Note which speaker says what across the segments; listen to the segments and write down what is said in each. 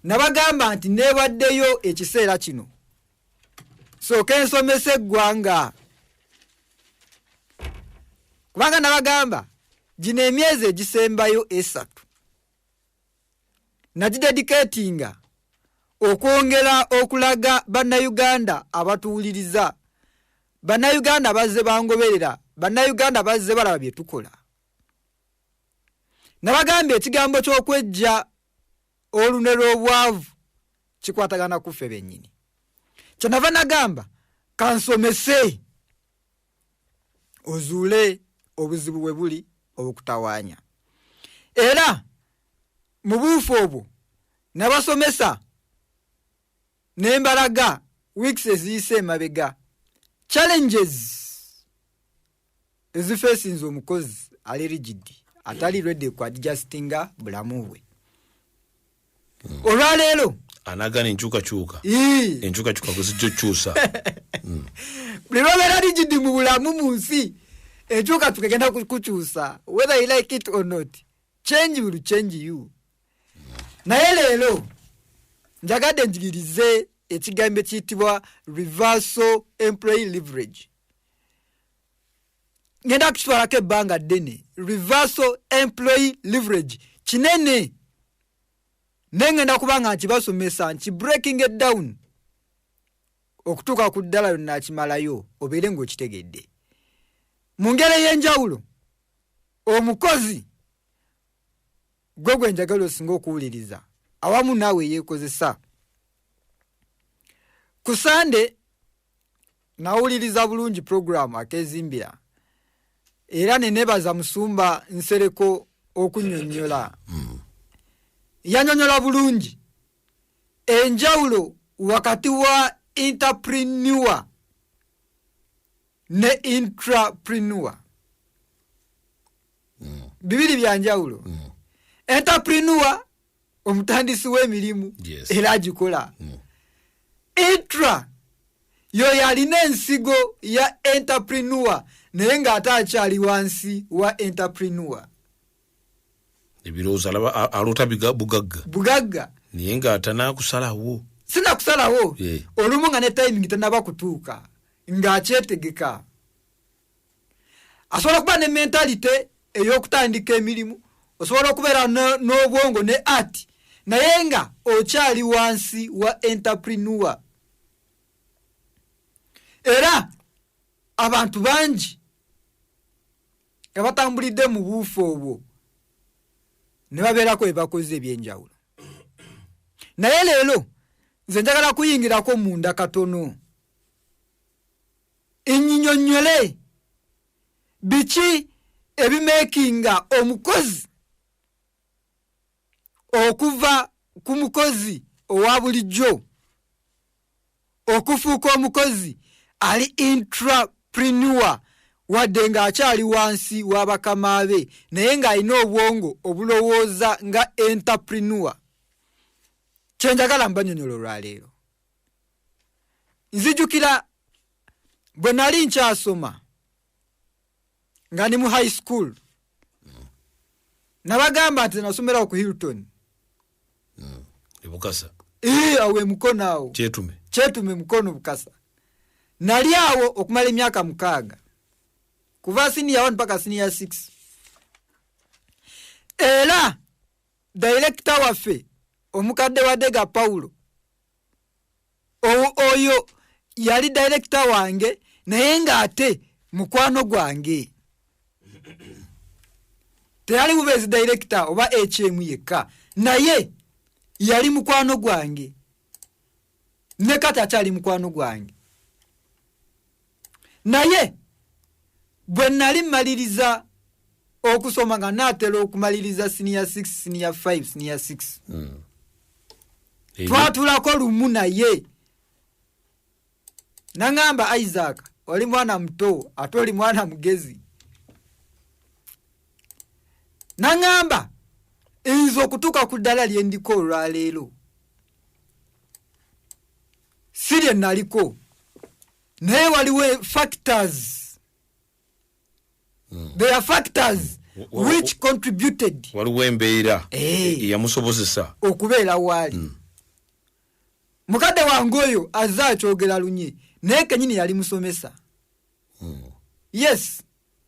Speaker 1: nabagamba nti newaddeyo ekiseera kino sooka ensomesa eggwanga kubanga nabagamba gino emyezi egisembayo 3 nagidedicatinga okwongera okulaga bannayuganda abatuwuliriza, bannayuganda bazze bangoberera, bannayuganda bazze balaba bye tukola. Nabagambye ekigambo ky'okwejja olunero obwavu kikwatagana ku ffe bennyini. Kyenava nagamba kansomese ozuule obuzibu bwe buli obukutawaanya. Era mu buufu obwo nabasomesa nembalaga weeks eziyise emabega challenges ezifeesinze omukozi ali rigid atali ready ku adjustinga bulamu bwe. Olwaleero
Speaker 2: anagana enkyukakyuka kuzijjukyusa
Speaker 1: buli lwobeera rigid mu bulamu mu nsi enkyuka tukagenda kukyusa whether you like it or not. Change will change you. Naye leero njagadde njigirize ekigambo ekiyitibwa reversal employee leverage. Ngenda kukitwalako ebbanga ddene. Reversal employee leverage kinene nengenda kubanga nkibasomesa nki breaking it down okutuuka ku ddala lyonna akimalayo obeere ng'okitegedde. Mu ngeri ey'enjawulo omukozi gwe njagala osinga okuwuliriza awamu naawe yeekozesa. Ku Sande nawuliriza bulungi program akezimbira era nenebaza Musumba Nsereko okunnyonnyola. Yannyonnyola bulungi enjawulo wakati wa entrepreneur ne intrapreneur. Bibiri bya njawulo. Entrepreneur omutandisi w'emirimu era agikola. Intra yo yalina ensigo ya entrepreneur naye ng'ate akyali wansi wa entrepreneur.
Speaker 2: Ebirowoozo alota bugagga naye ng'atanakusalawo.
Speaker 1: Sinakusalawo olumu nga ne timing tanaba kutuuka ng'akyetegeka. Asobola kuba ne mentality ey'okutandika emirimu, osobola okubeera n'obwongo ne art naye nga okyali wansi wa entrepreneur. Era abantu bangi abatambulidde mu buufu obwo ne babeerako ebakoze ebyenjawulo. Naye leero nze njagala kuyingirako munda katono ennyinyonnyole biki ebimeekinga omukozi okuva ku mukozi owa bulijjo okufuuka omukozi ali intrapreneur wadde ng'akyali wansi wa bakama be naye ng'alina obwongo obulowooza nga entrepreneur. Kyenjagala mbanyonyola olwaleero. Nzijukira bwe nali nkyasoma nga ndi mu high school nabagamba nti nasomera ku Hilton.
Speaker 2: Bukasa.
Speaker 1: Awe Mukono awo. Kyetume Mukono Bukasa. Nali awo okumala emyaka 6 kuva senior 1 mpaka senior 6. Era director waffe omukadde wa Dega Paulo oyo yali director wange naye ng'ate mukwano gwange. Teyali mubezi director oba HM yekka naye yali mukwano gwange ne kati akyali mukwano gwange. Naye bwe nali mmaliriza okusoma nga naatera okumaliriza senior 6 senior 5 senior 6 twatulako lumu naye nangamba Isaac oli mwana muto ate oli mwana mugezi. Nangamba nze okutuuka ku ddala lye ndiko olwaleero si lye naliko naye waliwo factors. There are factors which contributed.
Speaker 2: Waliwo embeera yamusobozesa
Speaker 1: okubeera waali. mukadde wange oyo azze akyogera lunye naye kenyini yali musomesa. Yes,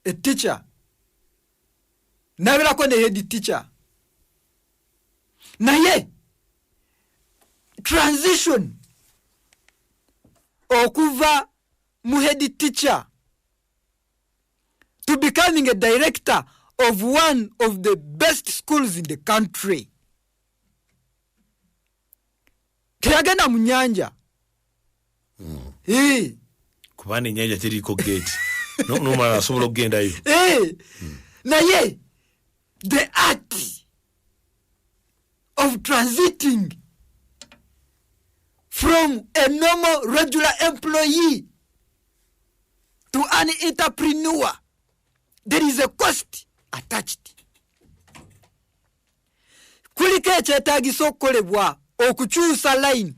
Speaker 1: a teacher. Nabeerako ne head teacher. Naye transition okuva mu head teacher to becoming a director of one of the best schools in the country. Teyagenda mu nyanja.
Speaker 2: Kubanga ennyanja teriko gate. N'omulala asobola okugendayo.
Speaker 1: Naye the art of transiting from a normal regular employee to an entrepreneur, there is a cost attached. Kuliko ekyetaagisa okukolebwa okukyusa line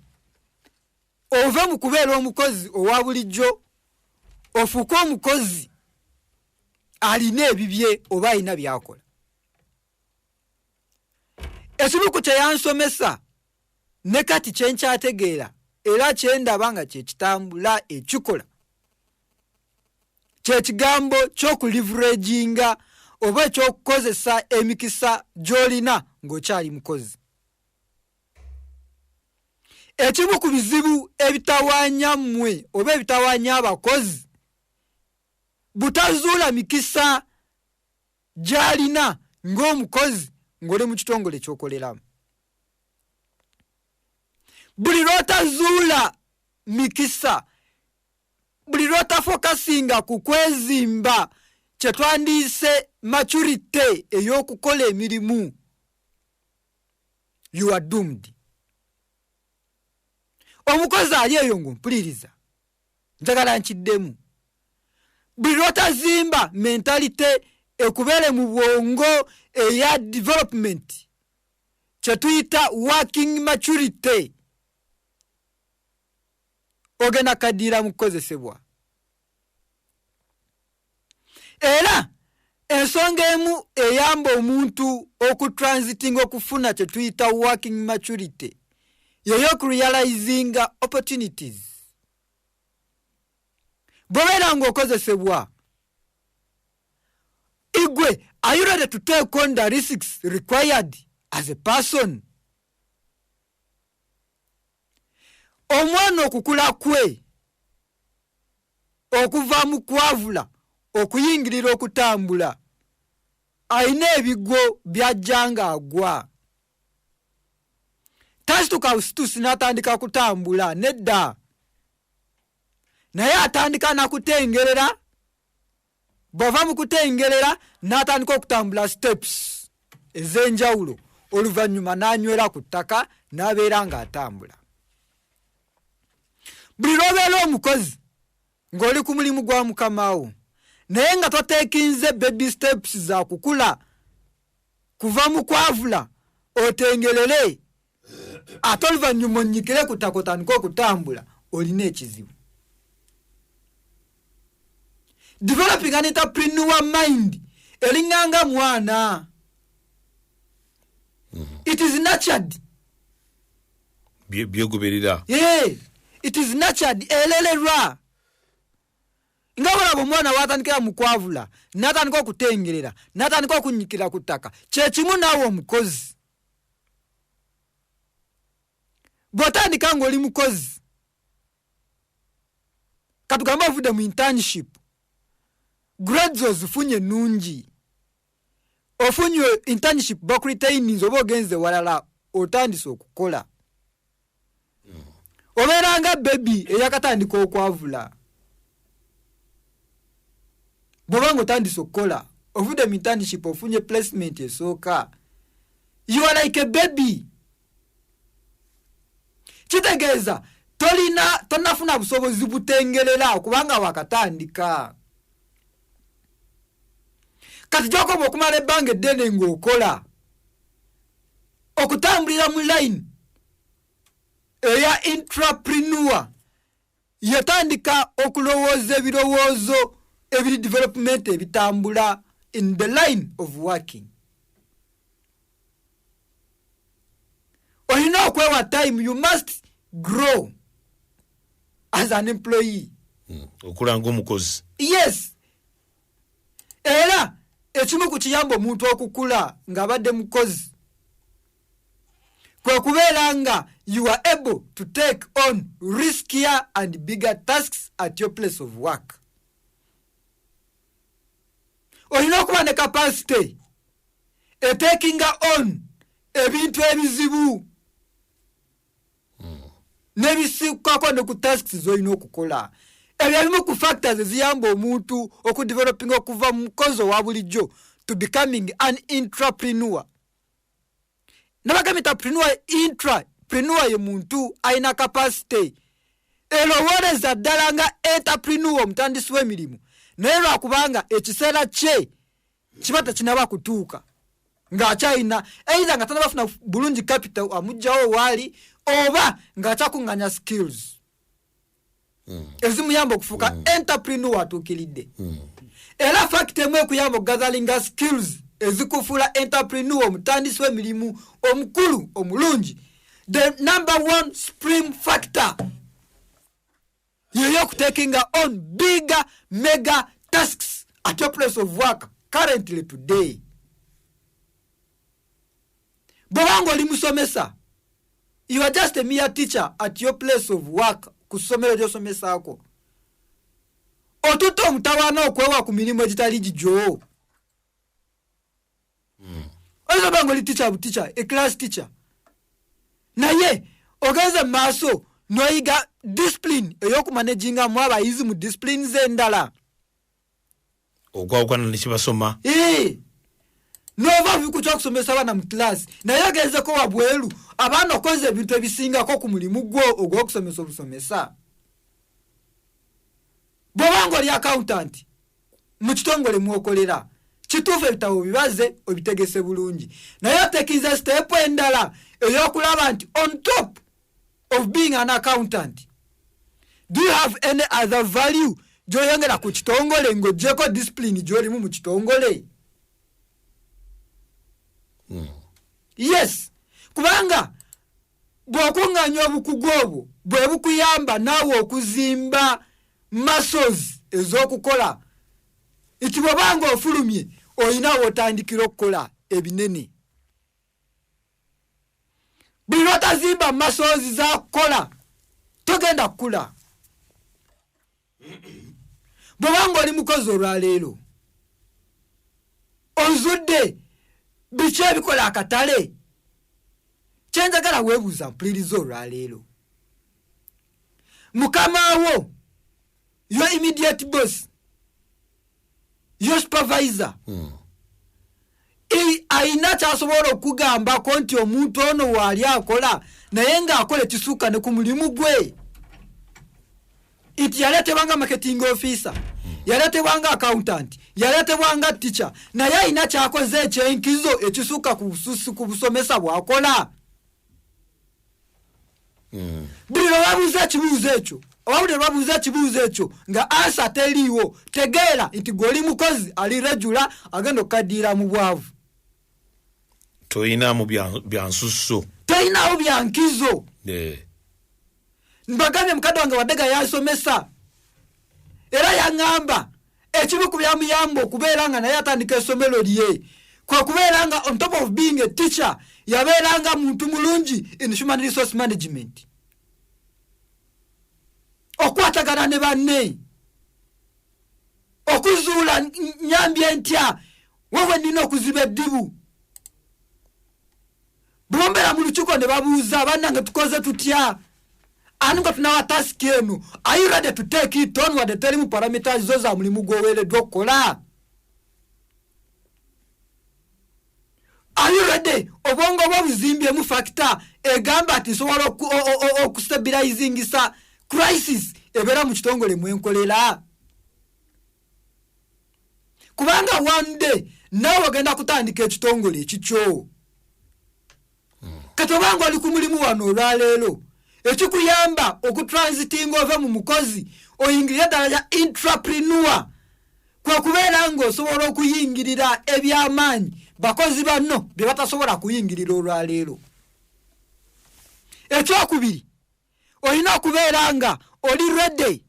Speaker 1: ove mu kubeera omukozi owa bulijjo ofuuke omukozi alina ebibye oba alina byakola. Ekimu ku kye yansomesa ne kati kye nkyategeera era kye ndaba nga kye kitambula ekikola kye kigambo ky'okuliveraginga oba ekyokukozesa emikisa gy'olina ng'okyali mukozi. Ekimu ku bizibu ebitawaanya mmwe oba ebitawaanya abakozi butazuula mikisa gy'alina ng'omukozi ng'oli mu kitongole ky'okoleramu. Buli lw'otazuula mikisa, buli lw'otafokasinga ku kwezimba kye twandiise maturity ey'okukola emirimu, you are doomed. Omukozi ali eyo ng'ompuliriza njagala nkiddemu. Buli lw'otazimba mentality ekubeere mu bwongo eya development kye tuyita working maturity, ogenda kaddiira mu kukozesebwa. Era ensonga emu eyamba omuntu okutransiting okufuna kye tuyita working maturity y'okurealizinga opportunities. Bw'obeera ng'okozesebwa, igwe, are you ready to take on the risks required as a person? Omwana okukula kwe okuva mu kwavula okuyingirira okutambula alina ebigo by'ajja ng'agwa. Tasituka busitusi n'atandika kutambula nedda, naye atandika nakutengerera. Bw'ava mu kutengerera n'atandika okutambula steps ez'enjawulo, oluvannyuma n'anywera ku ttaka n'abeera ng'atambula. Buli lw'obeera omukozi ng'oli ku mulimu gwa mukamawo naye nga toteekinze baby steps za kukula kuva mu kwavula otengerere ate oluvannyuma onnyikire ku ttaka otandika okutambula, olina ekizibu. Developing an entrepreneur mind elinganga mwana. It is nurtured.
Speaker 2: Byogoberera.
Speaker 1: It is nurtured. Elelerwa. Ngabala bomwana watandika mu kwavula, natandika okutengerera, natandika okunyikira ku ttaka. Kye kimu naawe omukozi. Bw'otandika ng'oli mukozi, katugamba ovudde mu internship, grades ozifunye nnungi, ofunye internship bakuritayininze oba ogenze walala otandise okukola. Obeeranga baby eyakatandika okwavula. Bw'oba ng'otandise okukola, ovudde mu internship ofunye placement esooka, you are like a baby. Kitegeeza tonafuna busobozi butengerera kubanga wakatandika. Kati gy'okoba okumala ebbanga eddene ng'okola, okutambulira mu line eya entrepreneur yatandika okulowooza ebirowoozo ebiri development ebitambula in the line of working. Olina okwewa time, you must grow as an employee.
Speaker 2: Okula ng'omukozi.
Speaker 1: Yes. Era ekimu ku kiyamba omuntu okukula ng'abadde mukozi kwe kubeera nga you are able to take on riskier and bigger tasks at your place of work. Olina okuba ne capacity takinga on ebintu ebizibu n'ebisikwako ne ku tasks z'olina okukola. Ebyo ebimu ku factors eziyamba omuntu okudeveloping okuva mu mukozi owa bulijjo to becoming an intrapreneur. Nabaga intrapreneur ye muntu alina capacity erowooleza ddala nga entrepreneur omutandisi w'emirimu naye lwakubanga ekiseera kye kiba tekinaba kutuuka ng'akyalina either nga tanabafuna bulungi capital amugjawo waali oba ng'akyakuŋŋanya skills ezimuyamba okufuuka entrepreneur atuukiridde. Era fact emu ekuyamba okugazalinga skills ezikufuula entrepreneur omutandisi w'emirimu omukulu omulungi, the number one supreme factor yeyo okutakinga on bigger mega tasks at your place of work currently today. Bw'obanga oli musomesa, you are just a mere teacher at your place of work ku ssomero gy'osomesaako. Otutte omutawaana okwewa ku mirimu egitali gigyo. Oyinza obanga oli teacher, a class teacher. Naye ogenze mu maaso n'oyiga discipline ey'okumanaginga mu abayizi mu disciplines endala.
Speaker 2: Okwawukana ne kibasoma.
Speaker 1: Nova biku ky'okusomesa abaana mu class naye agenzeko wabweru abaana okoze ebintu ebisingako ku mulimu gwo ogw'okusomesa obusomesa. Bw'obanga oli accountant mu kitongole mwokolera kituufu ebitabo bibaze obitegese bulungi naye otekinze step endala ey'okulaba nti on top of being an accountant, do you have any other value gy'oyongera ku kitongole ng'oggyeko discipline gy'olimu mu kitongole? Yes, kubanga bw'okuŋŋanya obukugu obwo bwe bukuyamba naawe okuzimba muscles ez'okukola nti bw'obanga ofulumye olinawo otandikira okukola ebinene. Buli lw'otazimba muscles za kukola togenda kukula. Bw'obanga oli mukozi olwaleero ozudde biki ebikola akatale, kyenjagala weebuuza mpuliriza olwaleero. Mukama wo, your immediate boss, your supervisor, alina kyasobola okugambako nti omuntu ono waali akola naye ng'akola ekisuuka ne ku mulimu gwe. Nti yaleetebwanga marketing officer, yaleetebwanga accountant, yaleetebwanga teacher, naye alina kyakoze ekyenkizo ekisuuka ku busomesa bw'akola. Buli lwe babuuza ekibuuzo ekyo oba buli lwe babuuza ekibuuzo ekyo nga ansa teriiwo, tegeera nti gw'oli mukozi ali regular agenda okukaddiira mu bwavu.
Speaker 2: Toyinaamu bya nsusso.
Speaker 1: Toyinaawo bya nkizo. Mbagambye mukadde wange wadde yasomesa era yaŋŋamba ekimu ku byamuyamba okubeera nga naye atandika essomero lye kwe kubeera nga on top of being a teacher yabeera nga muntu mulungi in human resource management, okwatagana ne banne, okuzuula nyambye ntya wewe nina okuziba eddibu. Bw'ombeera mu lukiiko ne babuuza bannange tukoze tutya ani nga tunawa task eno, are you ready to take it on wadde terimu parameters zo za mulimu gw'oweereddwa okukola? Are you ready? Obwongo bwo buzimbyemu factor egamba ati nsobola okustabilizingisa crisis ebeera mu kitongole mwenkolera. Kubanga one day naawe ogenda kutandika ekitongole ekikyo. Kati obanga oli ku mulimu wano olwaleero ekikuyamba okutransitinga ova mu mukozi oyingirira ddala lya intrapreneur kwe kubeera ng'osobola okuyingirira eby'amaanyi bakozi banno bye batasobola kuyingirira olwaleero. Ekyokubiri, olina okubeera nga oli ready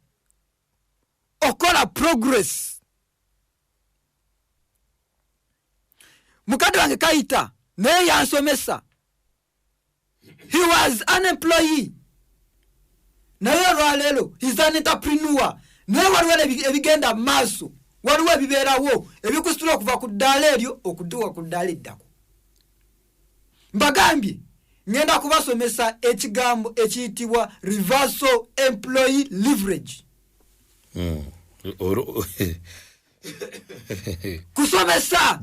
Speaker 1: okola progress. Mukadde wange Kayita naye yansomesa. He was an employee. Naye olwaleero he's an entrepreneur. Naye waliwo ebigenda maaso, waliwo ebibeerawo ebikusitula okuva ku ddaala eryo okutuuka ku ddaala eddako. Mbagambye ngenda kubasomesa ekigambo ekiyitibwa reversal employee leverage. Kusomesa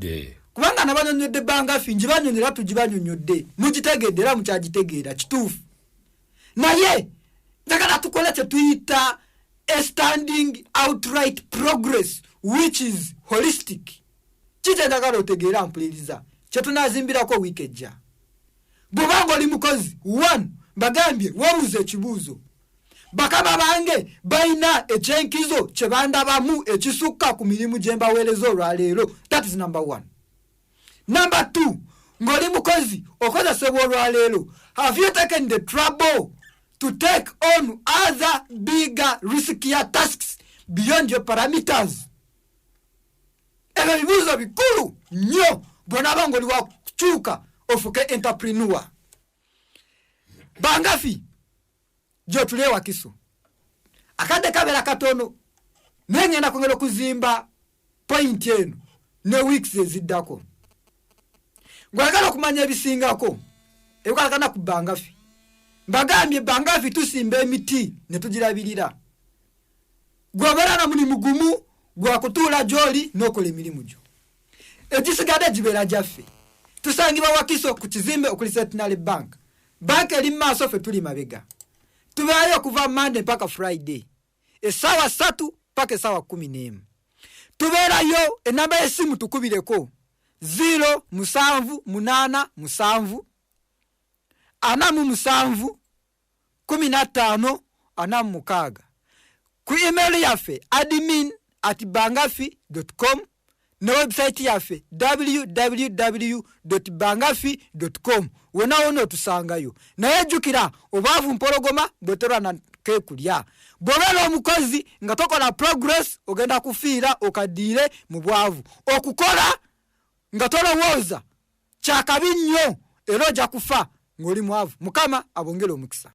Speaker 1: kubanga nabanyonyodde Bangafi njibanyonyera tugibanyonyodde mugitegedde era mukyagitegeera kituufu. Naye njagala tukole kye tuyita a standing outright progress which is holistic. Kite njagala otegeera mpuliriza kye tunaazimbirako wiiki ejja. Bw'obanga oli mukozi, one, mbagambye wobuuza ekibuuzo. Bakama bange balina ekyenkizo kye bandabamu ekisukka ku mirimu gye mbaweereza olwaleero. That is number one. Number two, ng'oli mukozi okozesebwa olwaleero. Have you taken the trouble to take on other bigger, riskier tasks beyond your parameters? Ebyo bibuuzo bikulu nnyo bw'onaaba ng'oli wa kukyuka ofuke entrepreneur. Bangafi jotule wakiso akade kabera katono nengenda kwongera okuzimba point eno ne weeks eziddako. Gwagala okumanya ebisingako ebikwatagana ku Bangafi. Mbagambye Bangafi tusimba emiti ne tugirabirira. Gwabera na muli mugumu gwa kutuula gy'oli n'okola emirimu gyo. Ekisigadde gibeera gyaffe. Tusangibwa wakiso ku kizimbe okuli Centenary Bank. Bank eri maaso ffe tuli mabega. Tubeerayo okuva Monday mpaka Friday. Essaawa 3 mpaka essaawa 11. Tubeerayo enamba y'essimu tukubireko 07887 47 15 ku email yaffe admin@bangafi.com ne website yaffe www.bangafi.com. wona tusangayo. Naye jjukira obaavu mpologoma bweterwa na kekulya. Bw'obeera omukozi nga tokola progress ogenda kufiira okaddiire mu bwavu. Okukola nga tolowooza kyakabi nnyo era ojja kufa ng'oli mwavu. Mukama abongere omukisa.